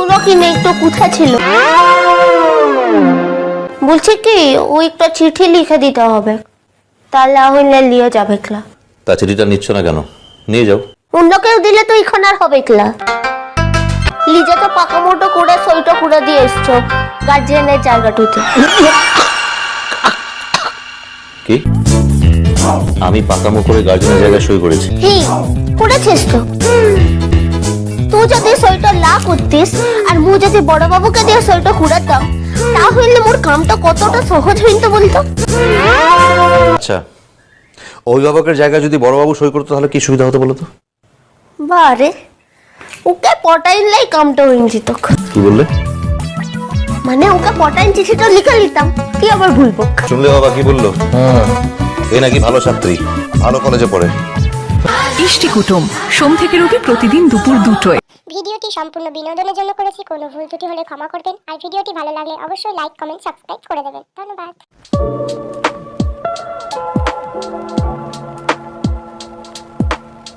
তুলো কিনে একটু কোথা ছিল? বলছি কি ও একটা চিঠি লিখে দিতে হবে, তাহলে হইলে লিয়ে যাবে ক্লা। তা চিঠিটা নিচ্ছ না কেন? নিয়ে যাও। অন্য কেউ দিলে তো এখন আর হবে ক্লা। লিজে তো পাকা মোটো করে সইটা করে দিয়ে এসছো গার্জিয়ানের জায়গাটুতে। কি? আমি পাকামো করে গার্জেনের জায়গায় সই করেছি? হি করেছিস তো। তুই যদি সইটা না করতিস আর মু যদি বড় বাবুকে দিয়ে সইটা কুড়াতাম, তাহলে মোর কামটা কতটা সহজ হইতো বলতো। আচ্ছা, অভিভাবকের জায়গায় যদি বড়বাবু সই করতো তাহলে কি সুবিধা হতো বলো তো? বারে ওকে পটাইলাই কামটা হইন যেত। কি বললে? মানে ওকে পটাইন চিঠিটা লিখে নিতাম, কি আবার ভুলবো? শুনলে বাবা কি বললো? এ নাকি ভালো ছাত্রী, ভালো কলেজে পড়ে। ইষ্টি কুটুম সোম থেকে রবি প্রতিদিন দুপুর 2টায়। ভিডিওটি সম্পূর্ণ বিনোদনের জন্য করেছি, কোনো ভুল ত্রুটি হলে ক্ষমা করবেন। আর ভিডিওটি ভালো লাগলে অবশ্যই লাইক, কমেন্ট, সাবস্ক্রাইব করে দেবেন। ধন্যবাদ।